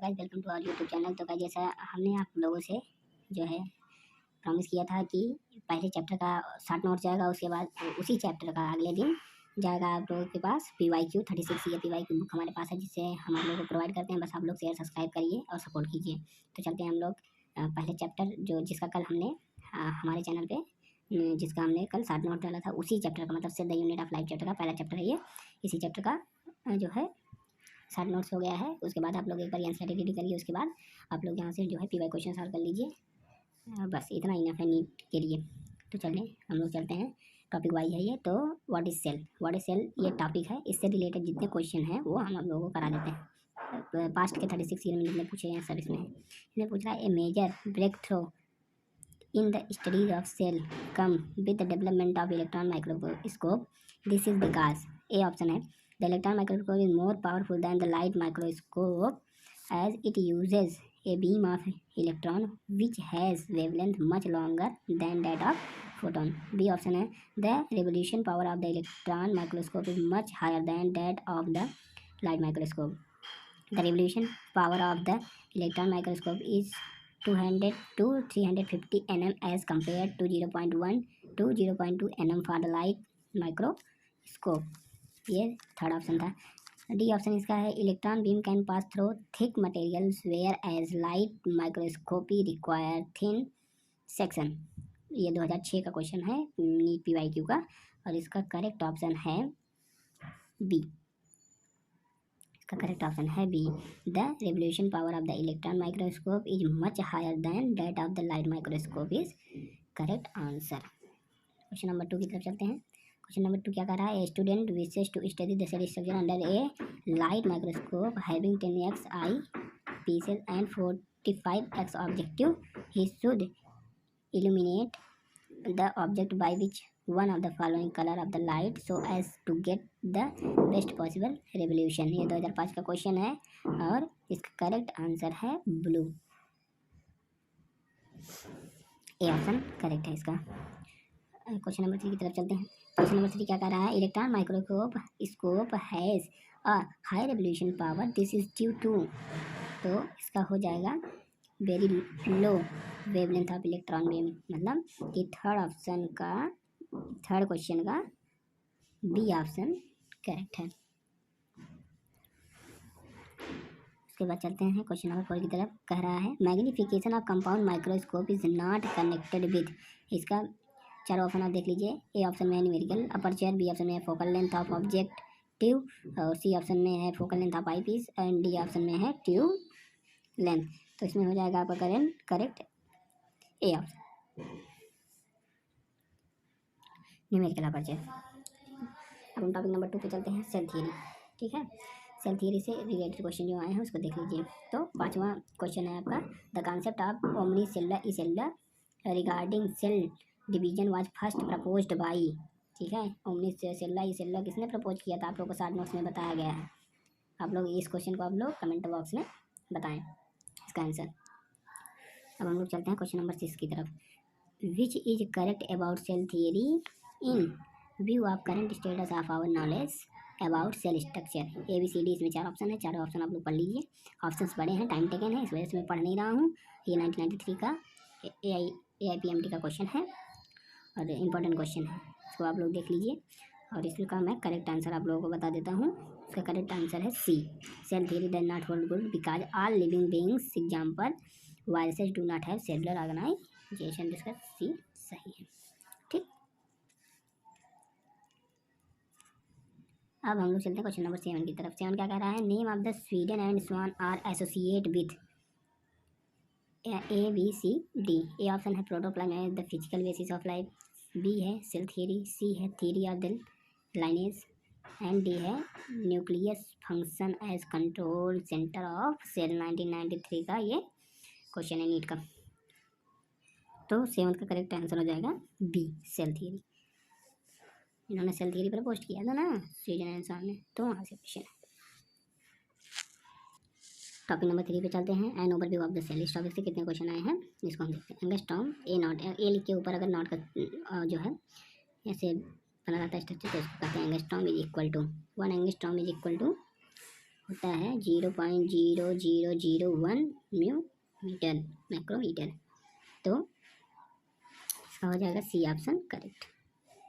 Guys, welcome to our YouTube channel. तो guys, जैसा हमने आप लोगों से जो है प्रॉमिस किया था कि पहले चैप्टर का शॉर्ट नोट जाएगा, उसके बाद उसी चैप्टर का अगले दिन जाएगा आप लोगों के पास PYQ 36 ये PYQ बुक हमारे पास है, जिससे हम आप लोगों को प्रोवाइड करते हैं। बस आप लोग शेयर सब्सक्राइब करिए और सपोर्ट कीजिए। तो चलते हैं हम लोग पहले चैप्टर जिसका कल हमने हमारे चैनल पे जिसका हमने कल शॉर्ट नोट डाला था, उसी चैप्टर का, मतलब cell the unit of life chapter का पहला चैप्टर है ये। इसी चैप्टर का जो है शॉर्ट नोट्स हो गया है। उसके बाद आप लोग एक बार एनसीईआरटी रेडी करिए, उसके बाद आप लोग यहाँ से जो है PY क्वेश्चन सॉल्व कर लीजिए। बस इतना इनफ है नीट के लिए। तो चलिए हम लोग चलते हैं, टॉपिक वाइज है ये। तो व्हाट इज़ सेल, ये टॉपिक है। इससे रिलेटेड जितने क्वेश्चन हैं वो हम लोगों को करा देते हैं। पास्ट के 36 ईयर में जितने पूछे हैं सब इसमें पूछ रहा है। A major breakthrough in the studies of cell come with the development of electron microscope. This is because A option है, the electron microscope is more powerful than the light microscope as it uses a beam of electron which has wavelength much longer than that of photon. B option है, the revolution power of the electron microscope is much higher than that of the light microscope. The revolution power of the electron microscope is 200 to 350 nm as compared to 0.1 to 0.2 nm for the light microscope. ये third option था। D option इसका है, electron beam can pass through thick materials whereas light microscopy require thin section. ये 2006 का question है NEET PYQ का, और इसका करेक्ट ऑप्शन है बी। करेक्ट ऑप्शन है B, the resolution power of the electron microscope is much higher than that of the light microscope is correct answer. Question number 2 की तरफ चलते हैं। क्वेश्चन नंबर 2 क्या कह रहा है, a student wishes to study the cell structure under a light microscope having 10x eyepieces and 45x objective, he should illuminate the object by which one of the following color of the light so as to get the best possible revolution। ये 2005 का question है और इसका correct answer है blue. A option correct है इसका। Question number 3 की तरफ चलते हैं। क्वेश्चन नंबर 3 क्या कह रहा है, electron microscope scope has a high resolution power, this is due to. तो इसका हो जाएगा very low wavelength of electron beam, मतलब कि थर्ड क्वेश्चन का बी ऑप्शन करेक्ट है। उसके बाद चलते हैं क्वेश्चन नंबर 4 की तरफ। कह रहा है, magnification of compound microscope is not connected with. इसका 4 ऑप्शन आप देख लीजिए। ए ऑप्शन में है न्यूमेरिकल अपर्चर, बी ऑप्शन में है फोकल लेंथ ऑफ ऑब्जेक्टिव, और सी ऑप्शन में है focal length of eyepiece, and D option में है ट्यूब लेंथ। तो इसमें हो जाएगा आपका correct A option, numerical aperture. अब हम टॉपिक नंबर 2 पे चलते हैं, सेल थियरी। ठीक है, सेल थियरी से रिलेटेड क्वेश्चन जो आए हैं उसको देख लीजिए। तो 5वां क्वेश्चन है आपका, the concept of omni cellular cellular regarding cell division was first proposed by. ठीक है, ओमनी सेलुलर किसने प्रपोज किया था, आप लोग को शॉर्ट नोट्स में बताया गया है। आप लोग इस क्वेश्चन को आप लोग कमेंट बॉक्स में बताएं इसका आंसर। अब हम लोग चलते हैं क्वेश्चन नंबर 6 की तरफ। Which is correct about cell theory in view of current status of our knowledge about cell structure. ABCD इसमें 4 ऑप्शन है, 4 ऑप्शन आप लोग पढ़ लीजिए। ऑप्शंस बड़े हैं, टाइम टेकन है, इस वजह से मैं पढ़ नहीं रहा हूँ। ये 1993 का AIPMT का क्वेश्चन है और इम्पोर्टेंट क्वेश्चन है, इसको आप लोग देख लीजिए। और इसका मैं करेक्ट आंसर आप लोगों को बता देता हूँ। इसका करेक्ट आंसर है C, cell theory does not hold good because all living beings example viruses do not have cellular organisation. जिसका सी सही है। ठीक, अब हम लोग चलते हैं क्वेश्चन नंबर 7 की तरफ। 7 क्या कह रहा है, name of the Schleiden and Schwann are associate with ABCD। A option है protoplasm the physical basis of life, B है सेल थियरी, सी है theory of the lineage, and D है nucleus function as control centre of cell. 1993 का ये question है NEET का। तो 7 का करेक्ट आंसर हो जाएगा बी, सेल थियरी। इन्होंने सेल थियरी पर पोस्ट किया था ना स्वीडन एंड स्वान ने, तो वहाँ से क्वेश्चन है। टॉपिक नंबर 3 पे चलते हैं, an overview of the cell. इस टॉपिक से कितने क्वेश्चन आए हैं इसको हम देखते हैं। एंगस्ट्रॉम ए नॉट, ए लिख के ऊपर अगर नॉट का जो है ऐसे बना रहता है स्ट्रक्चर, तो इसको कहते हैं angstrom is equal to 1 angstrom is equal to होता है 0.0001 म्यू मीटर माइक्रोमीटर। तो इसका हो जाएगा सी ऑप्शन करेक्ट।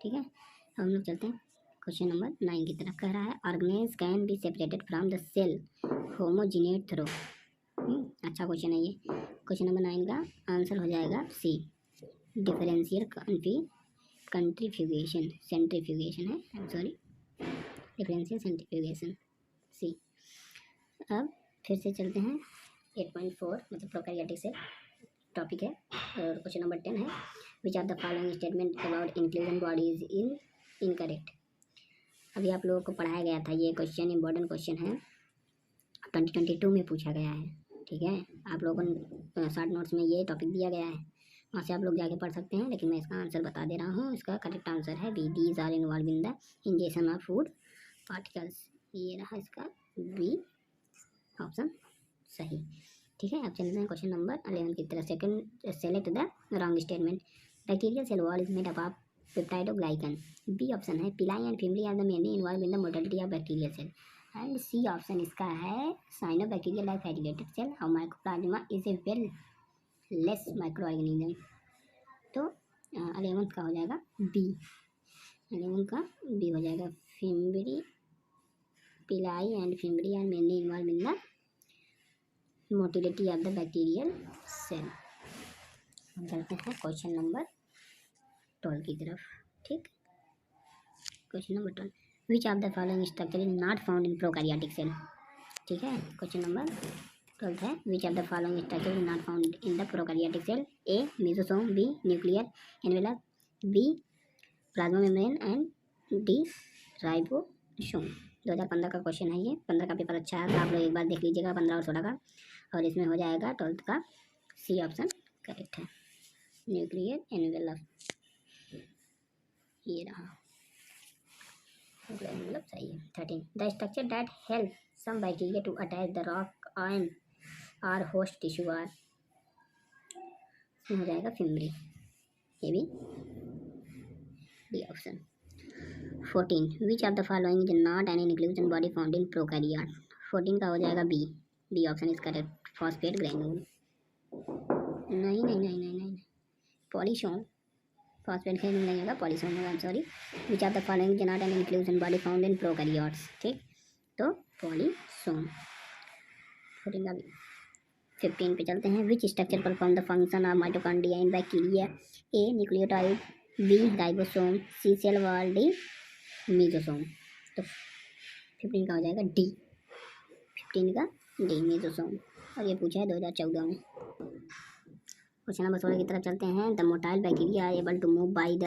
ठीक है, अब हम लोग चलते हैं क्वेश्चन नंबर 9 की तरफ। कह रहा है organelles can be separated from the cell homogeneous through. अच्छा क्वेश्चन है ये। क्वेश्चन नंबर 9 का आंसर हो जाएगा सी, डिफरेंशियल कंट्रीफ्यूगेशन सेंट्रीफ्यूगेशन है, सॉरी डिफरेंशियल सेंट्रीफ्यूगेशन सी। अब फिर से चलते हैं 8.4 मतलब प्रोकैरियोटिक से टॉपिक है, और क्वेश्चन नंबर 10 है which are the following statement about inclusion bodies in incorrect. अभी आप लोगों को पढ़ाया गया था, ये क्वेश्चन इंपॉर्टेंट क्वेश्चन है, 2022 में पूछा गया है। ठीक है, आप लोगों को शॉर्ट नोट्स में ये टॉपिक दिया गया है, वहाँ से आप लोग जाके पढ़ सकते हैं, लेकिन मैं इसका आंसर बता दे रहा हूँ। इसका करेक्ट आंसर है B, these are involve in the injection of food particles. ये रहा इसका बी ऑप्शन सही। ठीक है, अब चलते हैं क्वेश्चन नंबर 11 की तरफ। Second, select the wrong statement. Bacterial cell wall is made up of peptidoglycan. B option है pili and fimbriae are the mainly involve in the motility of bacterial cell. And C option इसका है cyanobacterial like फैटिगेटेड cell और mycoplasma is a wall less microorganism. तो 11 का हो जाएगा B, 11 का बी हो जाएगा। Fimbriae, pili and fimbriae are mainly involve in the motility of the bacterial cell. हम चलते हैं क्वेश्चन नंबर 12 की तरफ। ठीक, question number 12, which of the following structure is not found in prokaryotic cell. ठीक है, क्वेश्चन नंबर 12 है which of the following structure is not found in the prokaryotic cell. A mesosome, B nuclear envelope, B plasma membrane and D ribosome. 2015 का question है ये, 15 का paper अच्छा है तो आप लोग एक बार देख लीजिएगा 15 और 16 का, और इसमें हो जाएगा 12 का सी ऑप्शन करेक्ट है, न्यूक्लियर एनवेलप। ये रहा एनवेलप सही है। 13, the structure that help some bacteria to attach the rock and or host tissue are. इसमें हो जाएगा फिमरी, ये भी D option. 14, which of the following is not an inclusion body found in prokaryote. 14 का हो जाएगा B, B option is correct, phosphate granule. नहीं नहीं नहीं नहीं नहीं, पॉलीसोम, फॉस्फेट ग्रैन्यूल नहीं होगा, पॉलीसोम होगा, I am sorry. Which of the following is not an inclusion body found in prokaryotes. ठीक, तो पॉलीसोम। 14 का बी। 15 पे चलते हैं, which structure perform the function of mitochondria in bacteria. A nucleotide, B ribosome, C cell wall, D mesosome. तो 15 का हो जाएगा डी, 15 का डी मेसोसोम, और ये पूछा है 2014 में। क्वेश्चन नंबर 16 की तरफ चलते हैं। The motile bacteria are able to move by the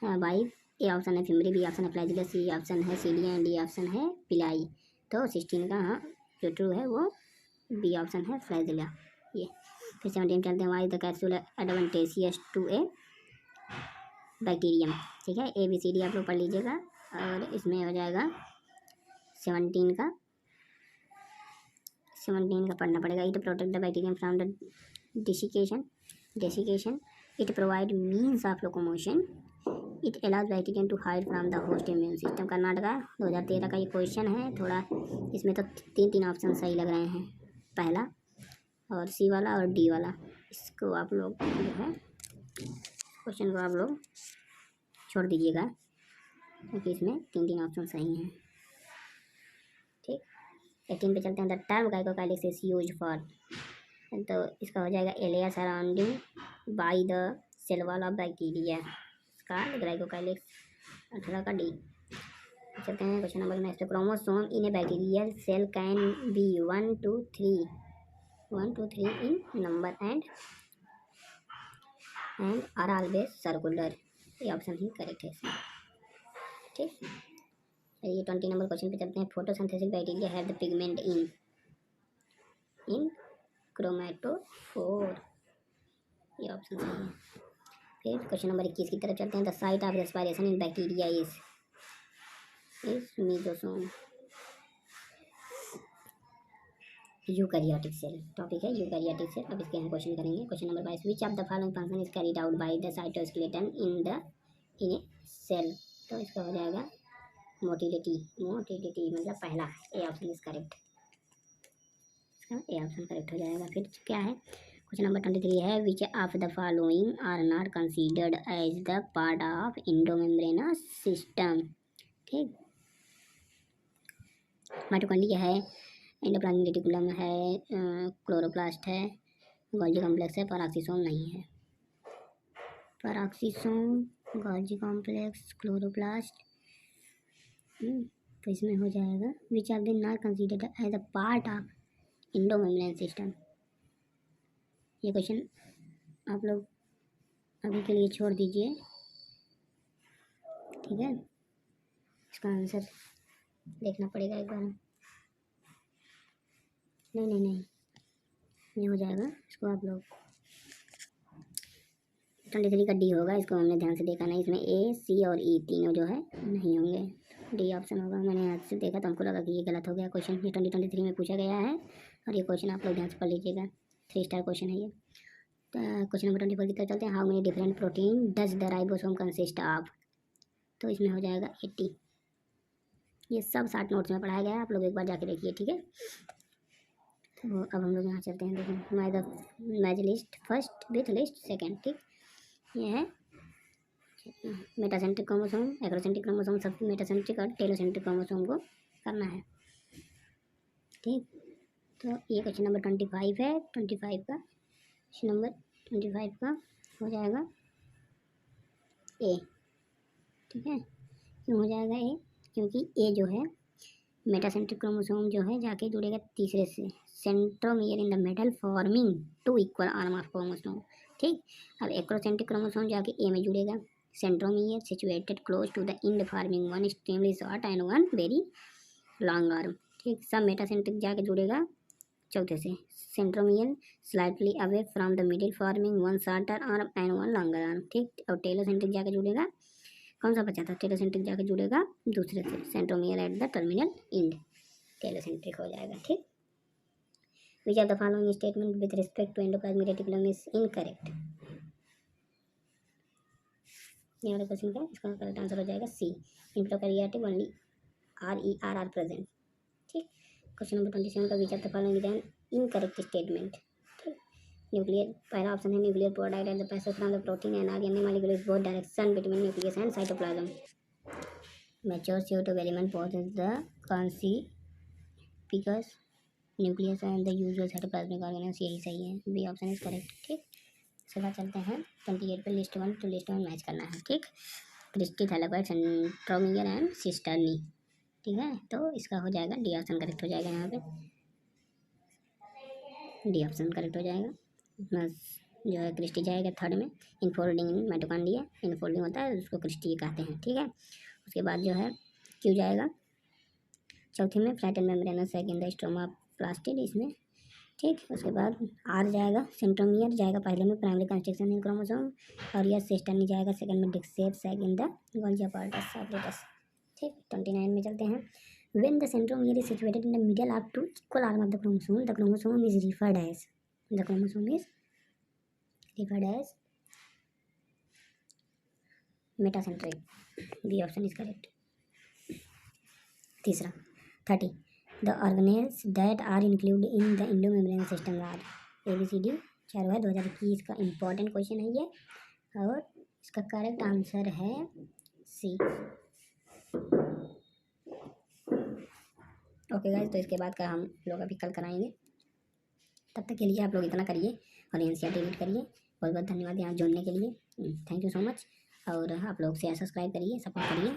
by. A option है फिमरी, बी ऑप्शन है फ्लैजिला, सी ऑप्शन है सीलिया एंड डी ऑप्शन है पिलाई। तो 16 का हाँ जो ट्रू है वो बी ऑप्शन है फ्लैजिला। ये फिर 17 चलते हैं, why the capsule advantageous to a bacterium. ठीक है, ए बी सी डी आप लोग पढ़ लीजिएगा, और इसमें हो जाएगा 17 का पढ़ना पड़ेगा। It protect the bacterium from the desiccation, it provide means of locomotion, it allows bacterium to hide from the host immune system. Karnataka 2013 का ये क्वेश्चन है। थोड़ा इसमें तो तीन ऑप्शन सही लग रहे हैं, पहला और सी वाला और डी वाला। इसको आप लोग जो है क्वेश्चन को आप लोग छोड़ दीजिएगा, क्योंकि इसमें तीन ऑप्शन सही हैं। ठीक, 18 पे चलते हैं। The term glycocalyx is used for. तो इसका हो जाएगा area surrounding by the cell wall of bacteria, इसका ग्लाइकोकाइलिक्स। 18 का डी। चलते हैं question number next. Chromosome in a bacterial cell can be 1 to 3 in number and are always circular. ये option ही करेक्ट है इसमें। ठीक, ये 20 नंबर क्वेश्चन पे चलते हैं। Photosynthetic bacteria have the pigment in chromatophore. ये ऑप्शन सही है। फिर क्वेश्चन नंबर 21 की तरफ चलते हैं। The site of respiration in bacteria is mesosome. Eukaryotic cell topic है, यूकैरियोटिक सेल। अब इसके हम क्वेश्चन करेंगे। Question number 22, which of the following function is carried out by the cytoskeleton in a cell. तो इसका हो जाएगा मोटिलिटी मतलब पहला, ए ऑप्शन इज करेक्ट, इसका ए ऑप्शन करेक्ट हो जाएगा। फिर क्या है, क्वेश्चन नंबर 23 है, which of the following are not considered as the part of endomembranous system. ठीक, माइटोकॉन्ड्रिया है, एंडोप्लाज्मिक रेटिकुलम है, क्लोरोप्लास्ट है, गोल्गी कॉम्प्लेक्स है, पैराक्सीसोम नहीं है। पैराक्सीसोम, गोल्गी कॉम्प्लेक्स, क्लोरोप्लास्ट, तो इसमें हो जाएगा which of the not considered as a part of endomembrane system. ये क्वेश्चन आप लोग अभी के लिए छोड़ दीजिए, ठीक है, इसका आंसर देखना पड़ेगा एक बार। नहीं, ये हो जाएगा, इसको आप लोग 23 का डी होगा, इसको हमने ध्यान से देखा नहीं, इसमें ए, सी और ई तीनों जो है नहीं होंगे, डी ऑप्शन होगा। मैंने आज से देखा तो हमको लगा कि ये गलत हो गया क्वेश्चन, ये 2023 में पूछा गया है, और ये क्वेश्चन आप लोग ध्यान से पढ़ लीजिएगा, 3 स्टार क्वेश्चन है ये। क्वेश्चन नंबर 24 की तरफ चलते हैं, how many different protein does the ribosome consist of, तो इसमें हो जाएगा 80। ये सब 60 नोट्स में पढ़ाया गया है, आप लोग एक बार जाके देखिए, ठीक है। तो अब हम लोग यहाँ चलते हैं, देखिए match list first with list second, ठीक, ये है मेटासेंट्रिक क्रोमोसोम, एक्रोसेंट्रिक क्रोमोसोम, सब मेटासेंट्रिक और टेलोसेंट्रिक क्रोमोसोम को करना है, ठीक। तो ये क्वेश्चन नंबर 25 है, 25 का क्वेश्चन नंबर 25 का हो जाएगा ए, ठीक है। क्यों हो जाएगा ए, क्योंकि ए जो है मेटासेंट्रिक क्रोमोसोम जो है जाके जुड़ेगा तीसरे से, centromere in the middle forming 2 equal arm of chromosome, ठीक। अब एक्रोसेंट्रिक क्रोमोसोम जाके ए में जुड़ेगा, centromere situated close to the end forming 1 extremely short and 1 very long arm, ठीक। सब मेटासेंट्रिक जाके जुड़ेगा चौथे से, centromere slightly away from the middle forming 1 shorter arm and 1 longer arm, ठीक। और टेलोसेंट्रिक जाके जुड़ेगा, कौन सा बचा था, टेलोसेंट्रिक जाके जुड़ेगा दूसरे से, centromere at the terminal end, telocentric हो जाएगा, ठीक। Which of the following statement with respect to endoplasmic reticulum is incorrect, ये वाला क्वेश्चन का इसका करेक्ट आंसर हो जाएगा C, in prokaryotic only are present, ठीक। क्वेश्चन नंबर 27 का which of the following is an incorrect statement, ठीक। न्यूक्लियर, पहला ऑप्शन है nuclear product at the passage from the protein and RNA molecule both direction between nucleus and cytoplasm, mature CO2 element possesses the conspicuous nucleus and the usual cytoplasmic organelles, यही सही है, B option is correct, ठीक। इसके बाद चलते हैं 28 पे, list 1 तो लिस्ट 1 मैच करना है, ठीक। Cristae, thylakoid, centromere and cisternae, ठीक है। तो इसका हो जाएगा डी ऑप्शन करेक्ट हो जाएगा, यहाँ पे डी ऑप्शन करेक्ट हो जाएगा। बस जो है क्रिस्टी जाएगा थर्ड में, इनफोल्डिंग इन माइटोकॉन्ड्रिया, इनफोल्डिंग होता है उसको क्रिस्टी कहते हैं, ठीक है। उसके बाद जो है क्यू जाएगा चौथे में, flatten membranes second stroma plastid इसमें, ठीक। उसके बाद आर जाएगा, सेंट्रोमियर जाएगा पहले में, प्राइमरी कंस्ट्रक्शन इन क्रोमोसोम, और यह सिस्टर्नी जाएगा सेकंड में, disc shape second the Golgi apparatus apparatus, ठीक। 29 में चलते हैं, when the centromere is situated in the middle of 2 equal arm of the chromosome is referred as metacentric, B option is correct. तीसरा 30, the organelles that are include in the endomembrane system are ABCD, 4 है 2021 का important question है ये, और इसका correct answer है सी। Okay guys, तो इसके बाद का हम लोग अभी कल कराएंगे, तब तक के लिए आप लोग इतना करिए और NCERT डिलीट करिए। बहुत बहुत धन्यवाद यहाँ जुड़ने के लिए, थैंक यू सो मच। और आप लोग शेयर सब्सक्राइब करिए, सपोर्ट करिए।